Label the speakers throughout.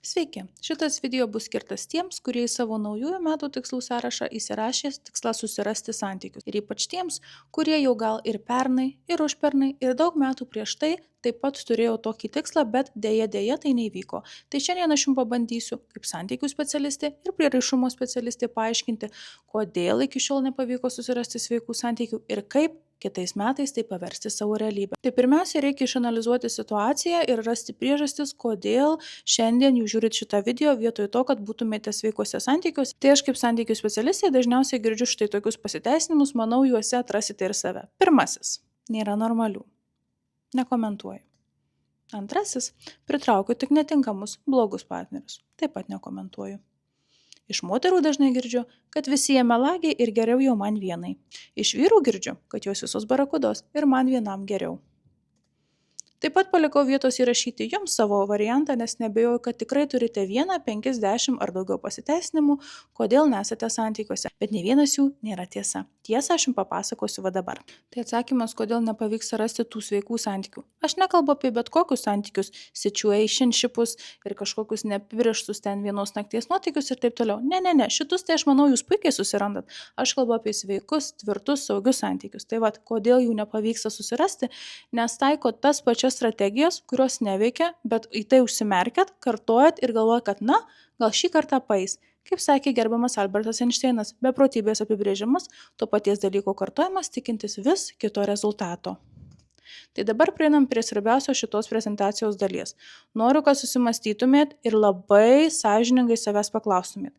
Speaker 1: Sveiki, šitas video bus skirtas tiems, kurie į savo naujųjų metų tikslų sąrašą įsirašė tikslą susirasti santykius. Ir ypač tiems, kurie jau gal ir pernai, ir užpernai, ir daug metų prieš tai taip pat turėjo tokį tikslą, bet dėja tai neįvyko. Tai šiandien aš jums pabandysiu, kaip santykių specialistė ir prieraišumo specialistė, paaiškinti, kodėl iki šiol nepavyko susirasti sveikų santykių ir kaip kitais metais tai paversti savo realybę. Tai pirmiausia, reikia išanalizuoti situaciją ir rasti priežastis, kodėl šiandien jūs žiūrit šitą video vietoj to, kad būtumėte sveikuose santykiuose. Tai aš kaip santykių specialistė dažniausiai girdžiu štai tokius pasiteisinimus, manau, juose atrasite ir save. Pirmasis - nėra normalių. Nekomentuoju. Antrasis - pritraukiu tik netinkamus, blogus partnerius. Taip pat nekomentuoju. Iš moterų dažnai girdžiu, kad visi jie melagiai ir geriau jau man vienai. Iš vyrų girdžiu, kad jos visos barakudos ir man vienam geriau. Taip pat palikau vietos įrašyti jums savo variantą, nes nebejoju, kad tikrai turite 1, 5, 10 ar daugiau pasiteisinimų, kodėl nesate santykiuose, bet ne vienas jų nėra tiesa. Tiesą aš jums papasakosiu va dabar. Tai atsakymas, kodėl nepavyksta rasti tų sveikų santykių. Aš nekalbu apie bet kokius santykius, situationshipus ir kažkokius neapibrėžtus ten vienos nakties nuotykius ir taip toliau. Ne, šitus tai aš manau jūs puikiai susirandat. Aš kalbu apie sveikus, tvirtus, saugius santykius. Tai vad, kodėl jų nepavyksta susirasti, nes taiko tas pačias strategijas, kurios neveikia, bet į tai užsimerkiat, kartojat ir galvojat, kad gal šį kartą paeis. Kaip sakė gerbiamas Albertas Einšteinas, beprotybės apibrėžimas, to paties dalyko kartojimas, tikintis vis kito rezultato. Tai dabar prieinam prie svarbiausios šitos prezentacijos dalies. Noriu, kad susimastytumėt ir labai sąžiningai savęs paklaustumėt.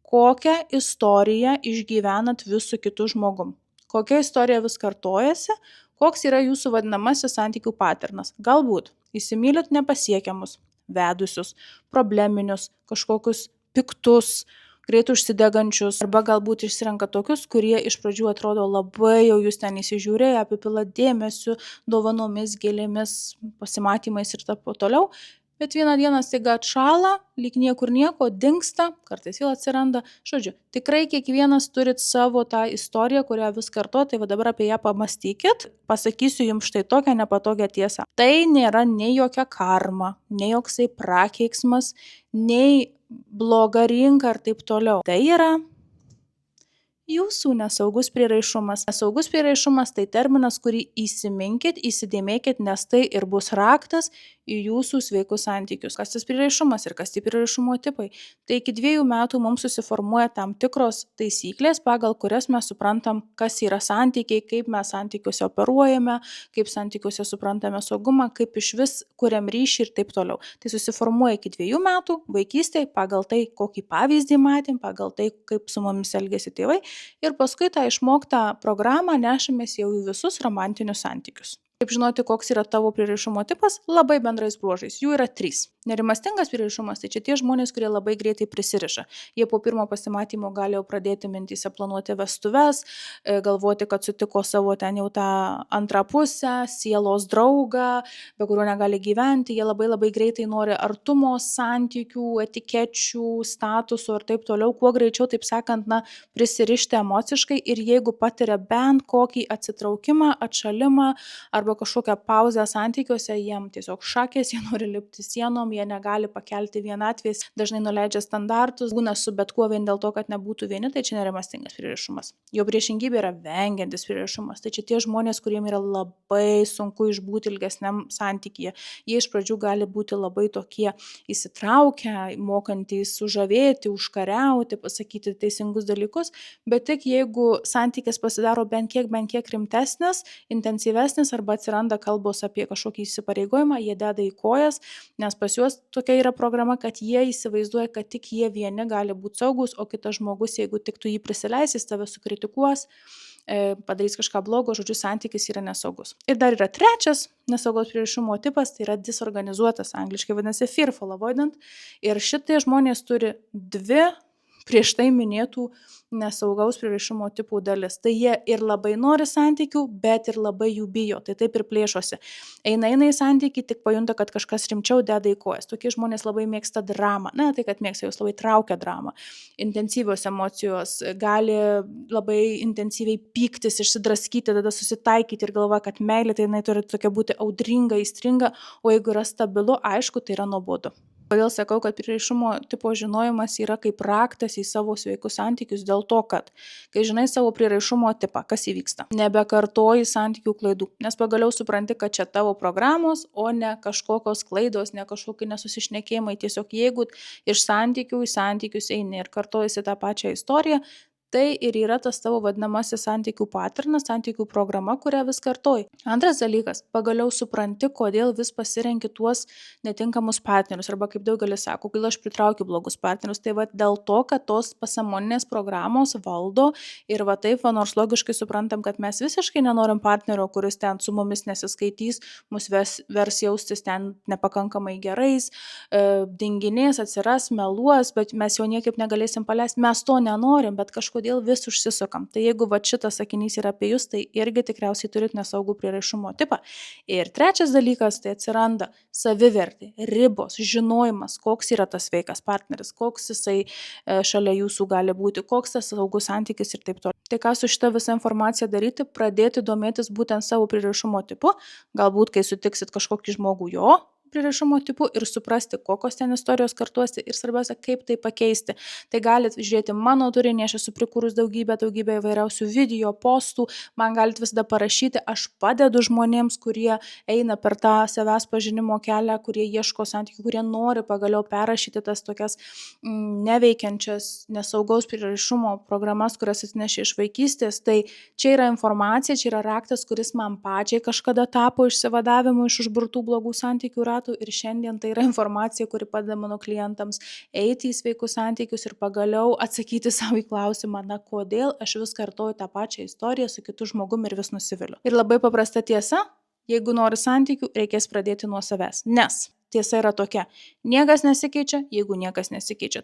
Speaker 1: Kokią istoriją išgyvenat vis su kitu žmogum? Kokia istorija vis kartojasi? Koks yra jūsų vadinamasis santykių paternas? Galbūt įsimylit nepasiekiamus, vedusius, probleminius, kažkokius piktus, greit užsidegančius, arba galbūt išsirenka tokius, kurie iš pradžių atrodo labai jau jūs ten įsižiūrėję, apipila dėmesiu, dovanomis, gėlėmis, pasimatymais ir taip toliau. Bet vieną dieną staiga atšąla, lyg niekur nieko, dingsta, kartais vėl atsiranda. Žodžiu, tikrai kiekvienas turit savo tą istoriją, kurią vis kartuoja, tai va dabar apie ją pamastykit. Pasakysiu jums štai tokią nepatogią tiesą. Tai nėra nei jokia karma, nei joksai prakeiksmas, nei bloga rinka ir taip toliau. Tai yra jūsų nesaugus prieraišumas. Nesaugus prieraišumas tai terminas, kurį įsiminkit, įsidėmėkit, nes tai ir bus raktas į jūsų sveikus santykius. Kas tas prieraišumas ir kas tie prieraišumo tipai? Tai iki 2 metų mums susiformuoja tam tikros taisyklės, pagal kurias mes suprantam, kas yra santykiai, kaip mes santykiuose operuojame, kaip santykiuose suprantame saugumą, kaip iš vis kuriam ryšį ir taip toliau. Tai susiformuoja iki 2 metų vaikystėje pagal tai, kokį pavyzdį matėm, pagal tai, kaip su mumis elgėsi tėvai. Ir paskui tą išmoktą programą nešamės jau į visus romantinius santykius. Kaip žinoti, koks yra tavo prieraišumo tipas? Labai bendrais bruožais. Jų yra 3. Nerimastingas prieraišumas, tai čia tie žmonės, kurie labai greitai prisiriša. Jie po pirmo pasimatymo gali jau pradėti mintyse planuoti vestuves, galvoti, kad sutiko savo ten jau tą antrą pusę, sielos draugą, be kurio negali gyventi. Jie labai greitai nori artumo, santykių, etikečių, statusų ir taip toliau. Kuo greičiau, taip sakant, prisirišti emociškai ir jeigu patiria bent kokį atsitraukimą, atšalimą arba kažkokią pauzę santykiuose, jiem tiesiog šakės, jie nori lipti sienom, jie negali pakelti vienatvės, dažnai nuleidžia standartus, būna su bet kuo vien dėl to, kad nebūtų vieni, tai čia nerimastingas prieraišumas. Jo priešingybė yra vengiantis prieraišumas. Tai čia tie žmonės, kuriems yra labai sunku išbūti ilgesniam santykyje. Jie iš pradžių gali būti labai tokie įsitraukę, mokantys sužavėti, užkariauti, pasakyti teisingus dalykus, bet tik jeigu santykis pasidaro bent kiek rimtesnis, intensyvesnis arba atsiranda kalbos apie kažkokį įsipareigojimą, jie deda į kojas, nes pas juos tokia yra programa, kad jie įsivaizduoja, kad tik jie vieni gali būti saugus, o kitas žmogus, jeigu tik tu jį prisileisi, tave sukritikuos, padarys kažką blogo, žodžiu, santykis yra nesaugus. Ir dar yra 3 nesaugaus prieraišumo tipas, tai yra disorganizuotas, angliškai vadinasi fearful avoidant. Ir šitie žmonės turi 2 prieš tai minėtų nesaugaus prieraišumo tipų dalis. Tai jie ir labai nori santykių, bet ir labai jų bijo. Tai taip ir plėšosi. Eina į santykį, tik pajunta, kad kažkas rimčiau deda į kojas. Tokie žmonės labai mėgsta dramą. Ne, tai kad mėgsta, jos labai traukia dramą. Intensyvios emocijos, gali labai intensyviai pyktis, išsidraskyti, tada susitaikyti ir galvoja, kad meilė tai jinai turi tokia būti audringa, įstringa, o jeigu yra stabilu, aišku, tai yra nuobodu. Kodėl sakau, kad prieraišumo tipo žinojimas yra kaip raktas į savo sveikus santykius, dėl to, kad kai žinai savo prieraišumo tipą, kas įvyksta, nebekartoji santykių klaidų, nes pagaliau supranti, kad čia tavo programos, o ne kažkokios klaidos, ne kažkokie nesusišnekėjimai. Tiesiog jeigu iš santykių į santykius eini ir kartojasi tą pačią istoriją, tai ir yra tas tavo vadinamasis santykių paternas, santykių programa, kurią vis kartoji. Antras dalykas, pagaliau supranti, kodėl vis pasirenki tuos netinkamus partnerius, arba kaip daugelis sako, kodėl aš pritraukiu blogus partnerius, tai va dėl to, kad tos pasąmoninės programos valdo ir va taip, va nors logiškai suprantam, kad mes visiškai nenorim partnerio, kuris ten su mumis nesiskaitys, mus vers jaustis ten nepakankamai gerais, dinginės, atsiras, meluos, bet mes jo niekaip negalėsim paleisti, mes to nenorim, bet kažkodėl vis užsisukam. Tai jeigu va šitas sakinys yra apie jūs, tai irgi tikriausiai turit nesaugų prieraišumo tipą. Ir trečias dalykas, tai atsiranda savivertė, ribos, žinojimas, koks yra tas sveikas partneris, koks jisai šalia jūsų gali būti, koks tas saugus santykis ir taip toliau. Tai ką su šita visa informacija daryti? Pradėti domėtis būtent savo prieraišumo tipu, galbūt kai sutiksit kažkokį žmogų jo prieraišumo tipu ir suprasti, kokios ten istorijos kartuosi ir svarbiausia, kaip tai pakeisti. Tai galite žiūrėti mano turinį, aš esu prikūrus daugybę įvairiausių video, postų, man galite visada parašyti, aš padedu žmonėms, kurie eina per tą savęs pažinimo kelią, kurie ieško santykių, kurie nori pagaliau perrašyti tas tokias neveikiančias, nesaugaus prieraišumo programas, kurias atnešė iš vaikystės. Tai čia yra informacija, čia yra raktas, kuris man pačiai kažkada tapo išsivadavimu iš užburtų blogų santykių ratų ir šiandien tai yra informacija, kuri padeda mano klientams eiti į sveikus santykius ir pagaliau atsakyti savo į klausimą, na kodėl aš vis kartoju tą pačią istoriją su kitu žmogumi ir vis nusiviliu. Ir labai paprasta tiesa, jeigu nori santykių, reikės pradėti nuo savęs, nes tiesa yra tokia, niekas nesikeičia, jeigu niekas nesikeičia.